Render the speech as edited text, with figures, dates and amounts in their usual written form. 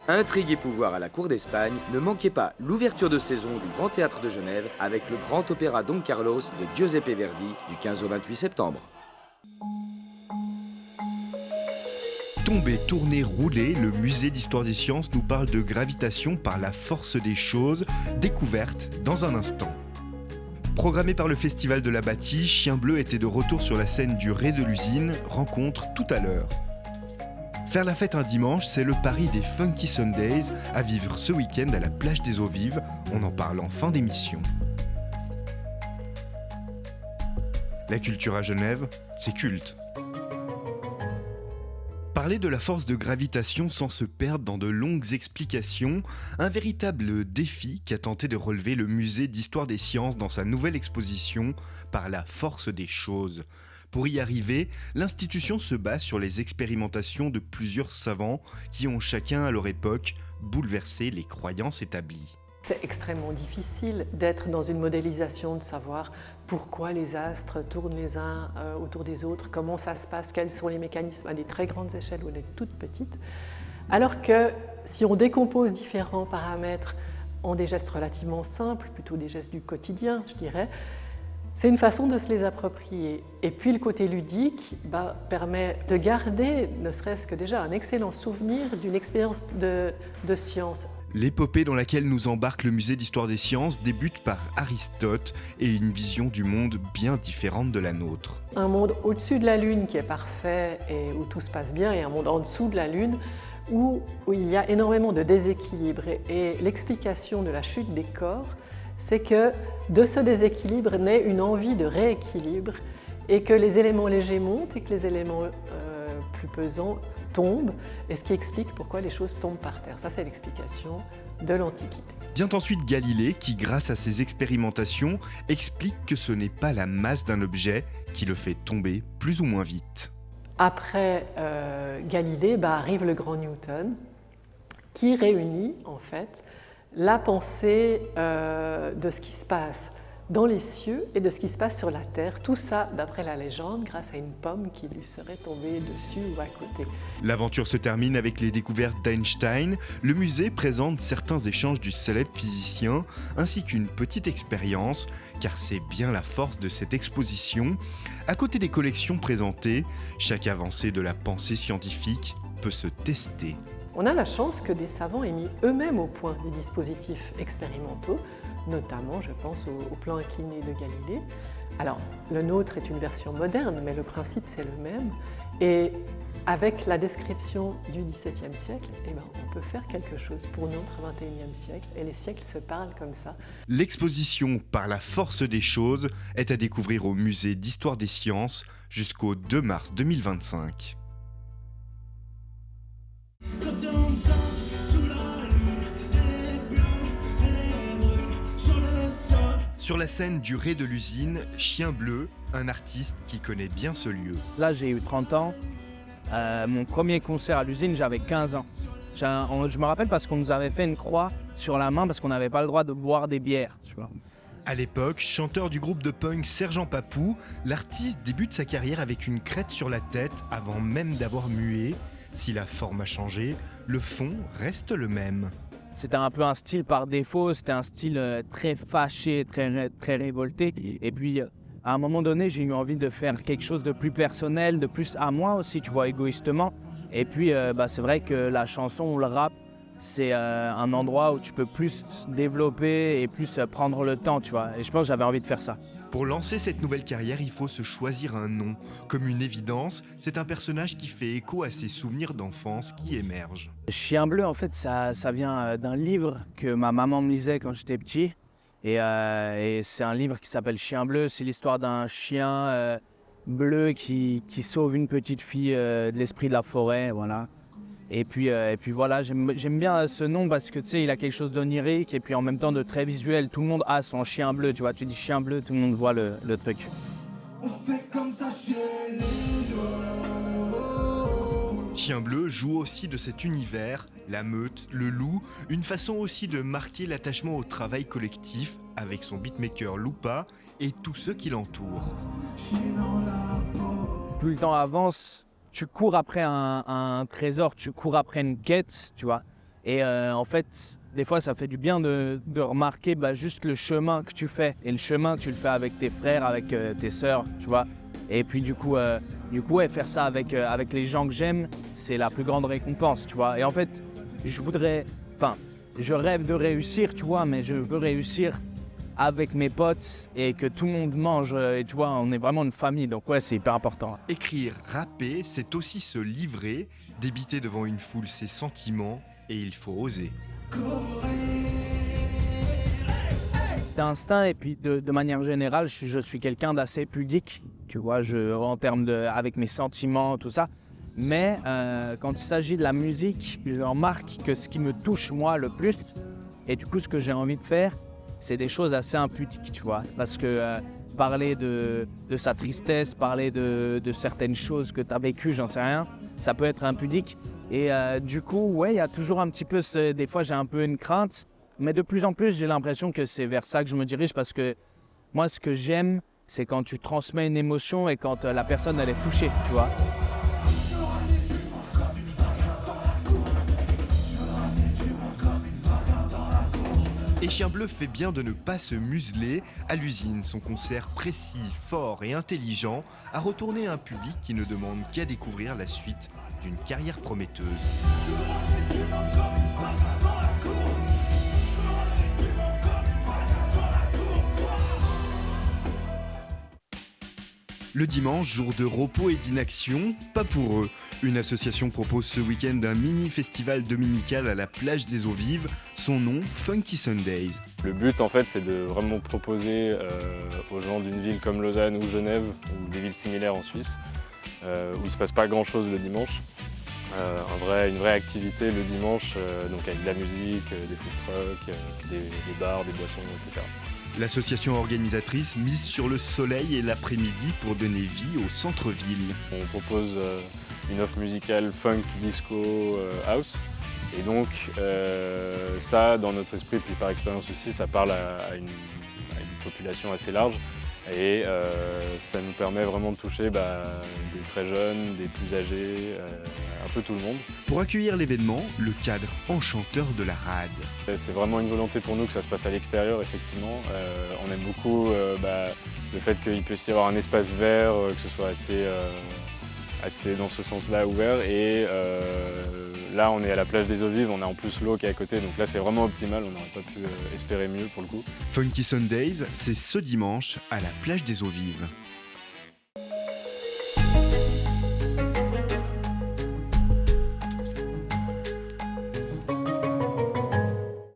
Intrigue et pouvoir à la cour d'Espagne, ne manquez pas l'ouverture de saison du Grand Théâtre de Genève avec le grand opéra Don Carlos de Giuseppe Verdi du 15 au 28 septembre. Tomber, tourner, rouler, le musée d'histoire des sciences nous parle de gravitation par la force des choses, découverte dans un instant. Programmé par le Festival de la Bâtie, Chien Bleu était de retour sur la scène du Ré de l'Usine, rencontre tout à l'heure. Faire la fête un dimanche, c'est le pari des Funky Sundays, à vivre ce week-end à la plage des Eaux Vives. On en parle en fin d'émission. La culture à Genève, c'est culte. Parler de la force de gravitation sans se perdre dans de longues explications, un véritable défi qu'a tenté de relever le musée d'histoire des sciences dans sa nouvelle exposition par la force des choses. Pour y arriver, l'institution se base sur les expérimentations de plusieurs savants qui ont chacun à leur époque bouleversé les croyances établies. C'est extrêmement difficile d'être dans une modélisation, de savoir pourquoi les astres tournent les uns autour des autres, comment ça se passe, quels sont les mécanismes à des très grandes échelles ou à des toutes petites. Alors que si on décompose différents paramètres en des gestes relativement simples, plutôt des gestes du quotidien, je dirais, c'est une façon de se les approprier. Et puis le côté ludique permet de garder, ne serait-ce que déjà, un excellent souvenir d'une expérience de science. L'épopée dans laquelle nous embarque le musée d'histoire des sciences débute par Aristote et une vision du monde bien différente de la nôtre. Un monde au-dessus de la Lune qui est parfait et où tout se passe bien, et un monde en dessous de la Lune où il y a énormément de déséquilibre. Et l'explication de la chute des corps, c'est que de ce déséquilibre naît une envie de rééquilibre et que les éléments légers montent et que les éléments plus pesants tombent, et ce qui explique pourquoi les choses tombent par terre. Ça, c'est l'explication de l'Antiquité. Vient ensuite Galilée qui, grâce à ses expérimentations, explique que ce n'est pas la masse d'un objet qui le fait tomber plus ou moins vite. Après Galilée, arrive le grand Newton qui réunit en fait la pensée de ce qui se passe dans les cieux et de ce qui se passe sur la terre. Tout ça, d'après la légende, grâce à une pomme qui lui serait tombée dessus ou à côté. L'aventure se termine avec les découvertes d'Einstein. Le musée présente certains échanges du célèbre physicien, ainsi qu'une petite expérience, car c'est bien la force de cette exposition. À côté des collections présentées, chaque avancée de la pensée scientifique peut se tester. On a la chance que des savants aient mis eux-mêmes au point des dispositifs expérimentaux, notamment, je pense, au plan incliné de Galilée. Alors, le nôtre est une version moderne, mais le principe, c'est le même. Et avec la description du XVIIe siècle, on peut faire quelque chose pour notre XXIe siècle, et les siècles se parlent comme ça. L'exposition Par la force des choses est à découvrir au musée d'histoire des sciences jusqu'au 2 mars 2025. Sur la scène du Ré de l'Usine, Chien Bleu, un artiste qui connaît bien ce lieu. Là, j'ai eu 30 ans. Mon premier concert à l'usine, j'avais 15 ans. Je me rappelle parce qu'on nous avait fait une croix sur la main parce qu'on n'avait pas le droit de boire des bières, tu vois. À l'époque, chanteur du groupe de punk Sergent Papou, l'artiste débute sa carrière avec une crête sur la tête avant même d'avoir mué. Si la forme a changé, le fond reste le même. C'était un peu un style par défaut, c'était un style très fâché, très révolté. Et puis, à un moment donné, j'ai eu envie de faire quelque chose de plus personnel, de plus à moi aussi, tu vois, égoïstement. Et puis, c'est vrai que la chanson ou le rap, c'est un endroit où tu peux plus développer et plus prendre le temps, tu vois. Et je pense que j'avais envie de faire ça. Pour lancer cette nouvelle carrière, il faut se choisir un nom. Comme une évidence, c'est un personnage qui fait écho à ses souvenirs d'enfance qui émergent. Chien Bleu, en fait, ça vient d'un livre que ma maman me lisait quand j'étais petit. Et c'est un livre qui s'appelle Chien Bleu. C'est l'histoire d'un chien bleu qui sauve une petite fille de l'esprit de la forêt, voilà. Et puis voilà, j'aime bien ce nom parce que tu sais, il a quelque chose d'onirique et puis en même temps de très visuel. Tout le monde a son chien bleu, tu vois. Tu dis chien bleu, tout le monde voit le truc. On fait comme ça chez les Chien Bleu joue aussi de cet univers, la meute, le loup, une façon aussi de marquer l'attachement au travail collectif avec son beatmaker Loupa et tous ceux qui l'entourent. Plus le temps avance, tu cours après un trésor, tu cours après une quête, tu vois. Et en fait, des fois, ça fait du bien de remarquer juste le chemin que tu fais. Et le chemin, tu le fais avec tes frères, avec tes sœurs, tu vois. Et puis du coup, ouais, faire ça avec les gens que j'aime, c'est la plus grande récompense, tu vois. Et en fait, je rêve de réussir, tu vois, mais je veux réussir avec mes potes et que tout le monde mange. Et tu vois, on est vraiment une famille, donc ouais, c'est hyper important. Écrire, rapper, c'est aussi se livrer, débiter devant une foule ses sentiments, et il faut oser. D'instinct, et puis de manière générale, je suis quelqu'un d'assez pudique, tu vois, en termes avec mes sentiments, tout ça. Mais quand il s'agit de la musique, je remarque que ce qui me touche moi le plus, et du coup ce que j'ai envie de faire, c'est des choses assez impudiques, tu vois. Parce que parler de sa tristesse, parler de certaines choses que tu as vécues, j'en sais rien, ça peut être impudique. Et du coup, ouais, il y a toujours un petit peu, des fois j'ai un peu une crainte, mais de plus en plus j'ai l'impression que c'est vers ça que je me dirige, parce que moi ce que j'aime, c'est quand tu transmets une émotion et quand la personne elle est touchée, tu vois. Et Chien Bleu fait bien de ne pas se museler. À l'usine, son concert précis, fort et intelligent a retourné un public qui ne demande qu'à découvrir la suite d'une carrière prometteuse. Le dimanche, jour de repos et d'inaction, pas pour eux. Une association propose ce week-end un mini-festival dominical à la plage des Eaux Vives. Son nom, Funky Sundays. Le but en fait c'est de vraiment proposer aux gens d'une ville comme Lausanne ou Genève ou des villes similaires en Suisse où il ne se passe pas grand chose le dimanche. Une vraie activité le dimanche, donc avec de la musique, des food trucks, des bars, des boissons, etc. L'association organisatrice mise sur le soleil et l'après-midi pour donner vie au centre-ville. On propose une offre musicale funk, disco, house. Et donc ça, dans notre esprit, puis par expérience aussi, ça parle à une population assez large. Et ça nous permet vraiment de toucher des très jeunes, des plus âgés, un peu tout le monde. Pour accueillir l'événement, le cadre enchanteur de la rade. C'est vraiment une volonté pour nous que ça se passe à l'extérieur, effectivement. On aime beaucoup le fait qu'il puisse y avoir un espace vert, que ce soit assez dans ce sens-là ouvert. Et là, on est à la plage des Eaux Vives, on a en plus l'eau qui est à côté, donc là c'est vraiment optimal, on n'aurait pas pu espérer mieux pour le coup. Funky Sundays, c'est ce dimanche à la plage des Eaux Vives.